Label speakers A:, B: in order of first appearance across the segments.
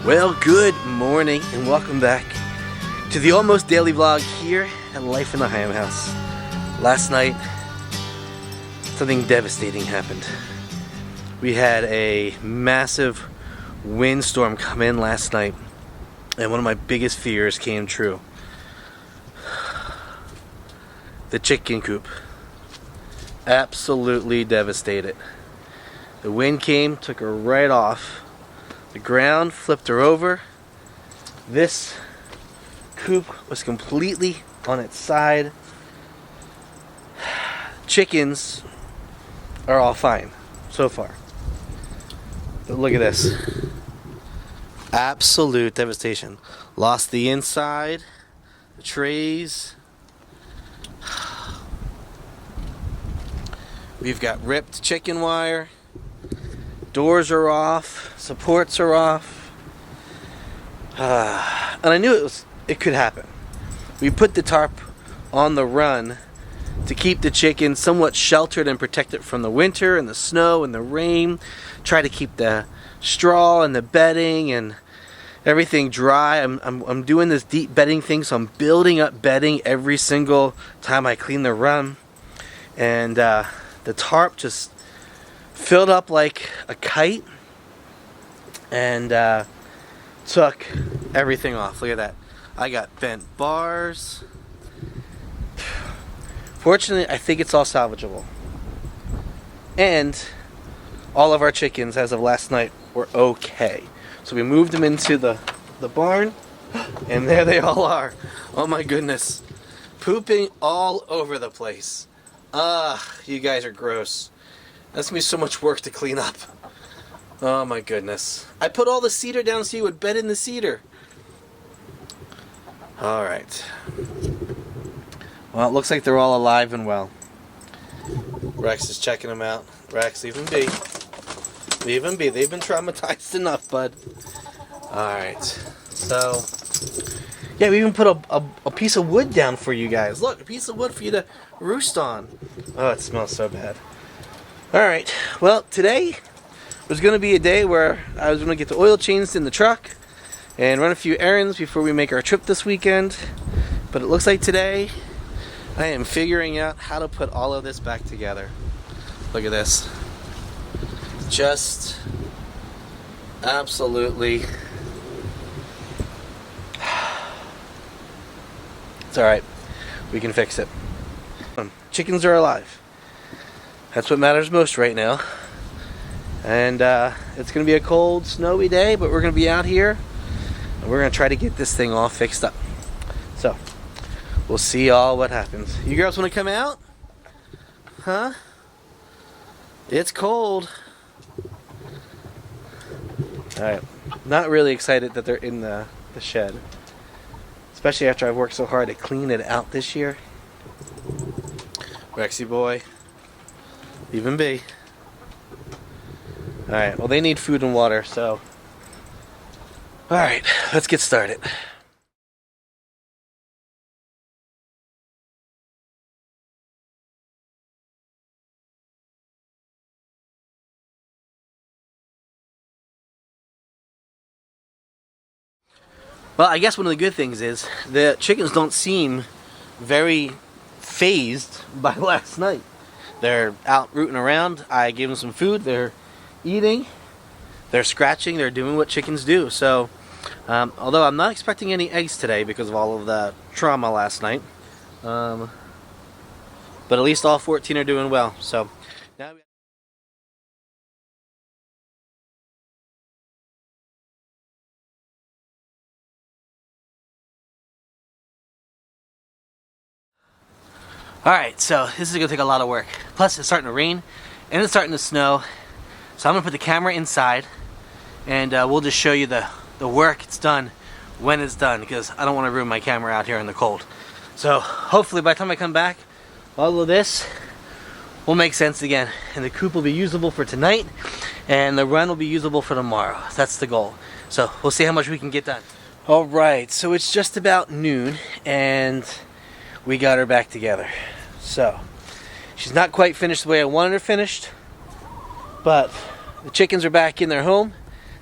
A: Well, good morning and welcome back to the almost daily vlog here at Life in the Higham house. Last night, something devastating happened. We had a massive windstorm come in last night, and one of my biggest fears came true. The chicken coop. Absolutely devastated. The wind came, took her right off. The ground flipped her over. This coop was completely on its side. Chickens are all fine so far. But look at this. Absolute devastation. Lost the inside, the trays. We've got ripped chicken wire. Doors are off, supports are off, and I knew it could happen. We put the tarp on the run to keep the chickens somewhat sheltered and protected from the winter and the snow and the rain. Try to keep the straw and the bedding and everything dry. I'm doing this deep bedding thing, so I'm building up bedding every single time I clean the run, and the tarp just filled up like a kite and took everything off. Look at that. I got bent bars. Fortunately, I think it's all salvageable. And all of our chickens, as of last night, were okay. So we moved them into the barn, and there they all are. Oh my goodness. Pooping all over the place. You guys are gross. That's gonna be so much work to clean up. Oh my goodness. I put all the cedar down so you would bed in the cedar. Alright. Well, it looks like they're all alive and well. Rex is checking them out. Rex, leave them be. Leave them be. They've been traumatized enough, bud. Alright. So, yeah, we even put a piece of wood down for you guys. Look, a piece of wood for you to roost on. Oh, it smells so bad. Alright, well, today was going to be a day where I was going to get the oil changed in the truck and run a few errands before we make our trip this weekend. But it looks like today I am figuring out how to put all of this back together. Look at this. Just absolutely. It's alright. We can fix it. Chickens are alive. That's what matters most right now. And it's going to be a cold, snowy day, but we're going to be out here and we're going to try to get this thing all fixed up. So, we'll see all what happens. You girls want to come out? Huh? It's cold. Alright. Not really excited that they're in the shed. Especially after I've worked so hard to clean it out this year. Rexy boy. Leave him be. Alright, well, they need food and water, so. Alright, let's get started. Well, I guess one of the good things is the chickens don't seem very phased by last night. They're out rooting around. I gave them some food. They're eating. They're scratching. They're doing what chickens do. So, although I'm not expecting any eggs today because of all of the trauma last night, but at least all 14 are doing well. So now. Alright, so this is going to take a lot of work. Plus, it's starting to rain, and it's starting to snow. So I'm going to put the camera inside, and we'll just show you the work it's done when it's done, because I don't want to ruin my camera out here in the cold. So, hopefully by the time I come back, all of this will make sense again. And the coop will be usable for tonight, and the run will be usable for tomorrow. That's the goal. So, we'll see how much we can get done. Alright, so it's just about noon, and we got her back together. So, she's not quite finished the way I wanted her finished, but the chickens are back in their home.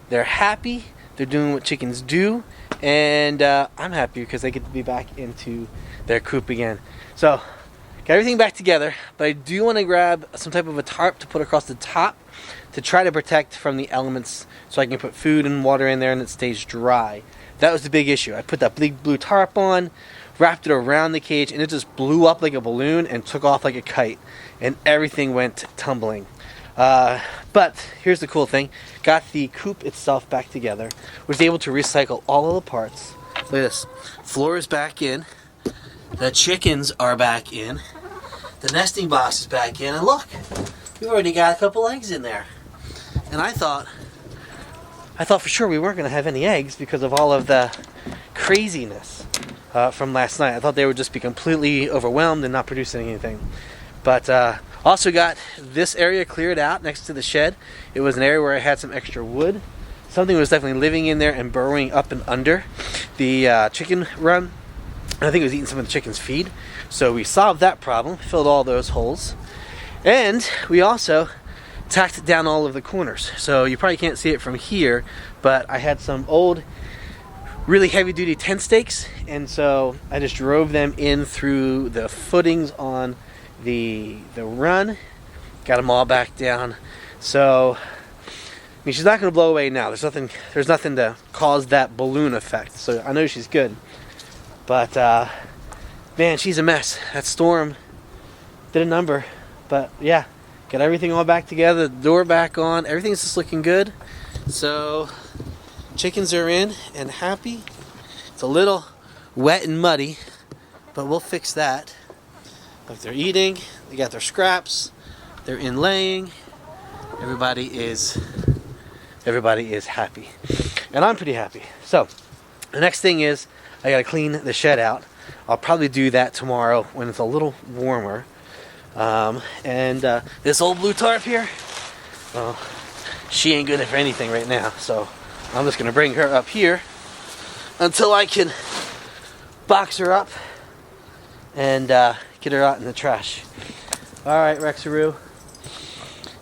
A: They're happy. They're doing what chickens do, and I'm happy because they get to be back into their coop again. So, got everything back together, but I do want to grab some type of a tarp to put across the top to try to protect from the elements so I can put food and water in there and it stays dry. That was the big issue. I put that big blue tarp on, wrapped it around the cage, and it just blew up like a balloon and took off like a kite, and everything went tumbling. But here's the cool thing. Got the coop itself back together. Was able to recycle all of the parts. Look at this. Floor is back in. The chickens are back in. The nesting box is back in. And look, we've already got a couple eggs in there. And I thought for sure we weren't going to have any eggs because of all of the craziness from last night. I thought they would just be completely overwhelmed and not producing anything. But also got this area cleared out next to the shed. It was an area where I had some extra wood. Something was definitely living in there and burrowing up and under the chicken run. I think it was eating some of the chicken's feed. So we solved that problem, filled all those holes. And we also tacked down all of the corners. So you probably can't see it from here, but I had some old, really heavy duty tent stakes. And so I just drove them in through the footings on the run, got them all back down. So I mean, she's not going to blow away now. There's nothing to cause that balloon effect. So I know she's good, but man, she's a mess. That storm did a number. But yeah, got everything all back together, the door back on, everything's just looking good. So chickens are in and happy. It's a little wet and muddy, but we'll fix that. Look, they're eating, they got their scraps, they're in laying, everybody is happy. And I'm pretty happy. So, the next thing is, I gotta clean the shed out. I'll probably do that tomorrow when it's a little warmer. This old blue tarp here, well, she ain't good for anything right now, so I'm just gonna bring her up here until I can box her up and get her out in the trash. Alright, Rexaroo.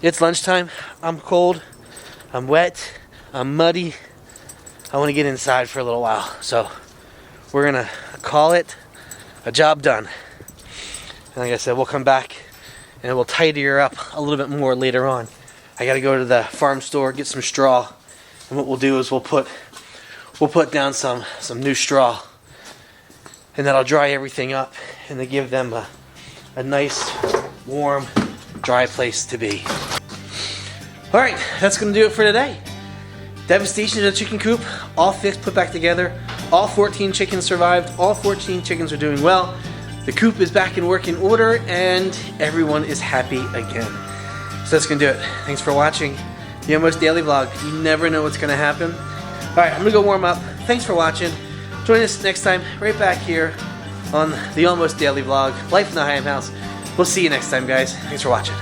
A: It's lunchtime. I'm cold. I'm wet. I'm muddy. I want to get inside for a little while. So we're going to call it a job done. And like I said, we'll come back and we'll tidy her up a little bit more later on. I got to go to the farm store, get some straw. And what we'll do is we'll put down some new straw. And that'll dry everything up and they give them a nice, warm, dry place to be. Alright, that's going to do it for today. Devastation of the chicken coop, all fixed, put back together. All 14 chickens survived. All 14 chickens are doing well. The coop is back in working order and everyone is happy again. So that's going to do it. Thanks for watching the Almost Daily Vlog. You never know what's going to happen. Alright, I'm going to go warm up. Thanks for watching. Join us next time, right back here on the Almost Daily Vlog, Life in the Higham House. We'll see you next time, guys. Thanks for watching.